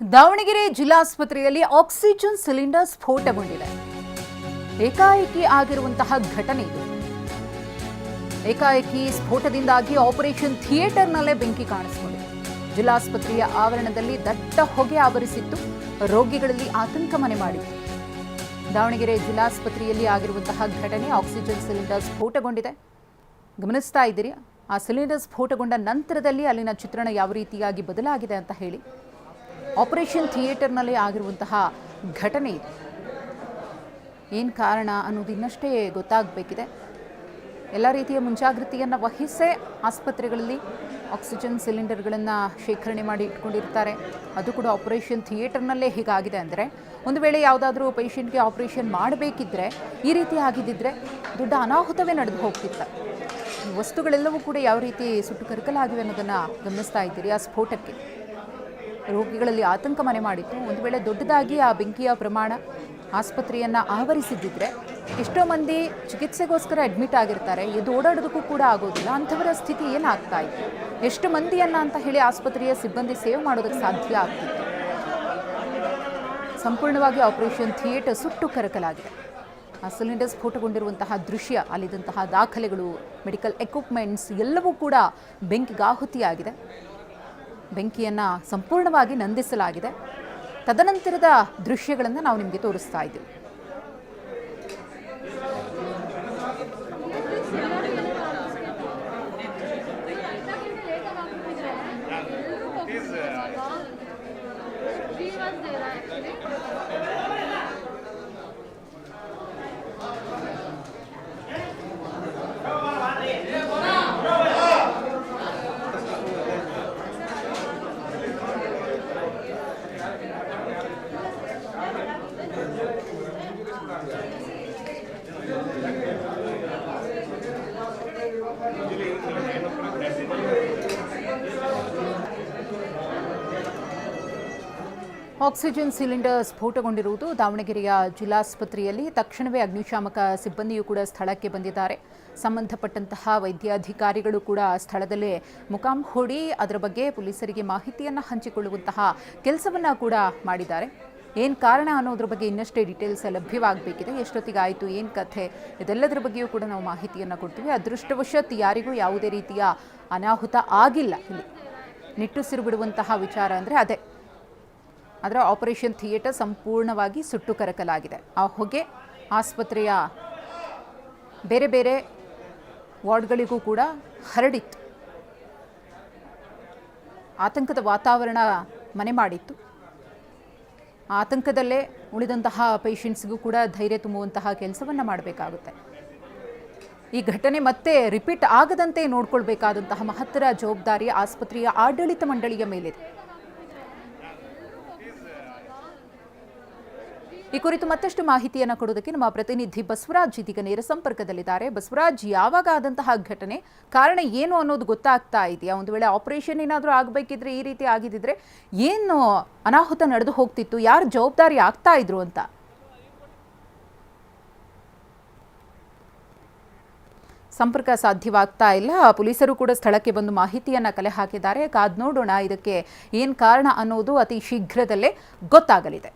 ದಾವಣಗೆರೆ ಜಿಲ್ಲಾಸ್ಪತ್ರೆಯಲ್ಲಿ oxygen cylinder ಸ್ಫೋಟಗೊಂಡಿದೆ. ಏಕಾಏಕಿ ಆಗಿರುವಂತಹ ಘಟನೆ ಇದು. ಏಕಾಏಕಿ ಸ್ಫೋಟದಿಂದಾಗಿ ಆಪರೇಷನ್ ಥಿಯೇಟರ್ನಲ್ಲೇ ಬೆಂಕಿ ಕಾಣಿಸಿಕೊಂಡಿದೆ. ಜಿಲ್ಲಾಸ್ಪತ್ರೆಯ ಆವರಣದಲ್ಲಿ ದಟ್ಟ ಹೊಗೆ ಆವರಿಸಿತ್ತು. ರೋಗಿಗಳಲ್ಲಿ ಆತಂಕ ಮನೆ ಮಾಡಿತ್ತು. ದಾವಣಗೆರೆ ಜಿಲ್ಲಾಸ್ಪತ್ರೆಯಲ್ಲಿ ಆಗಿರುವಂತಹ ಘಟನೆ ಆಕ್ಸಿಜನ್ ಸಿಲಿಂಡರ್ ಸ್ಫೋಟಗೊಂಡಿದೆ. ಗಮನಿಸ್ತಾ ಇದ್ದೀರಿ. ಆ ಸಿಲಿಂಡರ್ ಸ್ಫೋಟಗೊಂಡ ನಂತರದಲ್ಲಿ ಅಲ್ಲಿನ ಚಿತ್ರಣ ಯಾವ ರೀತಿಯಾಗಿ ಬದಲಾಗಿದೆ ಅಂತ ಹೇಳಿ. ಆಪರೇಷನ್ ಥಿಯೇಟರ್ನಲ್ಲಿ ಆಗಿರುವಂತಹ ಘಟನೆ ಇದು. ಏನು ಕಾರಣ ಅನ್ನೋದು ಇನ್ನಷ್ಟೇ ಗೊತ್ತಾಗಬೇಕಿದೆ. ಎಲ್ಲ ರೀತಿಯ ಮುಂಜಾಗ್ರತೆಯನ್ನು ವಹಿಸೇ ಆಸ್ಪತ್ರೆಗಳಲ್ಲಿ ಆಕ್ಸಿಜನ್ ಸಿಲಿಂಡರ್ಗಳನ್ನು ಶೇಖರಣೆ ಮಾಡಿ ಇಟ್ಕೊಂಡಿರ್ತಾರೆ. ಅದು ಕೂಡ ಆಪರೇಷನ್ ಥಿಯೇಟರ್ನಲ್ಲೇ ಹೀಗಾಗಿದೆ ಅಂದರೆ, ಒಂದು ವೇಳೆ ಯಾವುದಾದ್ರೂ ಪೇಷಂಟ್ಗೆ ಆಪರೇಷನ್ ಮಾಡಬೇಕಿದ್ರೆ ಈ ರೀತಿ ಆಗಿದ್ದಿದ್ರೆ ದೊಡ್ಡ ಅನಾಹುತವೇ ನಡೆದು ಹೋಗ್ತಿತ್ತು. ಈ ವಸ್ತುಗಳೆಲ್ಲವೂ ಕೂಡ ಯಾವ ರೀತಿ ಸುಟ್ಟು ಕರಕಲಾಗಿವೆ ಅನ್ನೋದನ್ನು ಗಮನಿಸ್ತಾ ಇದ್ದೀರಿ. ಆ ಸ್ಫೋಟಕ್ಕೆ ರೋಗಿಗಳಲ್ಲಿ ಆತಂಕ ಮನೆ ಮಾಡಿತ್ತು. ಒಂದು ವೇಳೆ ದೊಡ್ಡದಾಗಿ ಆ ಬೆಂಕಿಯ ಪ್ರಮಾಣ ಆಸ್ಪತ್ರೆಯನ್ನು ಆವರಿಸಿದ್ದಿದ್ರೆ ಎಷ್ಟೋ ಮಂದಿ ಚಿಕಿತ್ಸೆಗೋಸ್ಕರ ಅಡ್ಮಿಟ್ ಆಗಿರ್ತಾರೆ, ಎದ್ದು ಓಡಾಡೋದಕ್ಕೂ ಕೂಡ ಆಗೋದಿಲ್ಲ. ಅಂಥವರ ಸ್ಥಿತಿ ಏನಾಗ್ತಾ ಇತ್ತು, ಎಷ್ಟು ಮಂದಿಯನ್ನು ಅಂತ ಹೇಳಿ ಆಸ್ಪತ್ರೆಯ ಸಿಬ್ಬಂದಿ ಸೇವ್ ಮಾಡೋದಕ್ಕೆ ಸಾಧ್ಯ ಆಗ್ತಿತ್ತು. ಸಂಪೂರ್ಣವಾಗಿ ಆಪರೇಷನ್ ಥಿಯೇಟರ್ ಸುಟ್ಟು ಕರಕಲಾಗಿದೆ. ಆ ಸಿಲಿಂಡರ್ ಸ್ಫೋಟಗೊಂಡಿರುವಂತಹ ದೃಶ್ಯ, ಅಲ್ಲಿದ್ದಂತಹ ದಾಖಲೆಗಳು, ಮೆಡಿಕಲ್ ಎಕ್ವಿಪ್ಮೆಂಟ್ಸ್ ಎಲ್ಲವೂ ಕೂಡ ಬೆಂಕಿಗಾಹುತಿಯಾಗಿದೆ. ಬೆಂಕಿಯನ್ನು ಸಂಪೂರ್ಣವಾಗಿ ನಂದಿಸಲಾಗಿದೆ. ತದನಂತರದ ದೃಶ್ಯಗಳನ್ನು ನಾವು ನಿಮಗೆ ತೋರಿಸ್ತಾ ಇದ್ದೀವಿ. ಆಕ್ಸಿಜನ್ ಸಿಲಿಂಡರ್ ಸ್ಫೋಟಗೊಂಡಿರುವುದು ದಾವಣಗೆರೆಯ ಜಿಲ್ಲಾಸ್ಪತ್ರೆಯಲ್ಲಿ. ತಕ್ಷಣವೇ ಅಗ್ನಿಶಾಮಕ ಸಿಬ್ಬಂದಿಯೂ ಕೂಡ ಸ್ಥಳಕ್ಕೆ ಬಂದಿದ್ದಾರೆ. ಸಂಬಂಧಪಟ್ಟಂತಹ ವೈದ್ಯಾಧಿಕಾರಿಗಳು ಕೂಡ ಸ್ಥಳದಲ್ಲೇ ಮುಖಾಂ ಹೂಡಿ ಅದರ ಬಗ್ಗೆ ಪೊಲೀಸರಿಗೆ ಮಾಹಿತಿಯನ್ನು ಹಂಚಿಕೊಳ್ಳುವಂತಹ ಕೆಲಸವನ್ನು ಕೂಡ ಮಾಡಿದ್ದಾರೆ. ಏನು ಕಾರಣ ಅನ್ನೋದ್ರ ಬಗ್ಗೆ ಇನ್ನಷ್ಟೇ ಡೀಟೇಲ್ಸ್ ಲಭ್ಯವಾಗಬೇಕಿದೆ. ಎಷ್ಟೊತ್ತಿಗಾಯಿತು, ಏನು ಕಥೆ, ಇದೆಲ್ಲದರ ಬಗ್ಗೆಯೂ ಕೂಡ ನಾವು ಮಾಹಿತಿಯನ್ನು ಕೊಡ್ತೀವಿ. ಅದೃಷ್ಟವಶಾತ್ ಯಾರಿಗೂ ಯಾವುದೇ ರೀತಿಯ ಅನಾಹುತ ಆಗಿಲ್ಲ. ಇಲ್ಲಿ ನಿಟ್ಟುಸಿರು ಬಿಡುವಂತಹ ವಿಚಾರ ಅಂದರೆ ಅದೇ. ಆದರೆ ಆಪರೇಷನ್ ಥಿಯೇಟರ್ ಸಂಪೂರ್ಣವಾಗಿ ಸುಟ್ಟು ಕರಕಲಾಗಿದೆ. ಆ ಹೊಗೆ ಆಸ್ಪತ್ರೆಯ ಬೇರೆ ಬೇರೆ ವಾರ್ಡ್ಗಳಿಗೂ ಕೂಡ ಹರಡಿತ್ತು. ಆತಂಕದ ವಾತಾವರಣ ಮನೆ ಮಾಡಿತ್ತು. ಆತಂಕದಲ್ಲೇ ಉಳಿದಂತಹ ಪೇಷಂಟ್ಸ್ಗೂ ಕೂಡ ಧೈರ್ಯ ತುಂಬುವಂತಹ ಕೆಲಸವನ್ನು ಮಾಡಬೇಕಾಗುತ್ತೆ. ಈ ಘಟನೆ ಮತ್ತೆ ರಿಪೀಟ್ ಆಗದಂತೆ ನೋಡ್ಕೊಳ್ಬೇಕಾದಂತಹ ಮಹತ್ತರ ಜವಾಬ್ದಾರಿ ಆಸ್ಪತ್ರೆಯ ಆಡಳಿತ ಮಂಡಳಿಯ ಮೇಲಿದೆ. ಈ ಕುರಿತು ಮತ್ತಷ್ಟು ಮಾಹಿತಿಯನ್ನು ಕೊಡೋದಕ್ಕೆ ನಮ್ಮ ಪ್ರತಿನಿಧಿ ಬಸವರಾಜ್ ಇದೀಗ ನೇರ ಸಂಪರ್ಕದಲ್ಲಿದ್ದಾರೆ. ಬಸವರಾಜ್, ಯಾವಾಗ ಆದಂತಹ ಘಟನೆ, ಕಾರಣ ಏನು ಅನ್ನೋದು ಗೊತ್ತಾಗ್ತಾ ಇದೆಯಾ? ಒಂದು ವೇಳೆ ಆಪರೇಷನ್ ಏನಾದರೂ ಆಗಬೇಕಿದ್ರೆ, ಈ ರೀತಿ ಆಗಿದ್ದಿದ್ರೆ ಏನು ಅನಾಹುತ ನಡೆದು ಹೋಗ್ತಿತ್ತು, ಯಾರು ಜವಾಬ್ದಾರಿ ಆಗ್ತಾ ಇದ್ರು ಅಂತ? ಸಂಪರ್ಕ ಸಾಧ್ಯವಾಗ್ತಾ ಇಲ್ಲ. ಪೊಲೀಸರು ಕೂಡ ಸ್ಥಳಕ್ಕೆ ಬಂದು ಮಾಹಿತಿಯನ್ನು ಕಲೆ ಹಾಕಿದ್ದಾರೆ. ಕಾದ್ ನೋಡೋಣ ಇದಕ್ಕೆ ಏನು ಕಾರಣ ಅನ್ನೋದು ಅತಿ ಶೀಘ್ರದಲ್ಲೇ ಗೊತ್ತಾಗಲಿದೆ.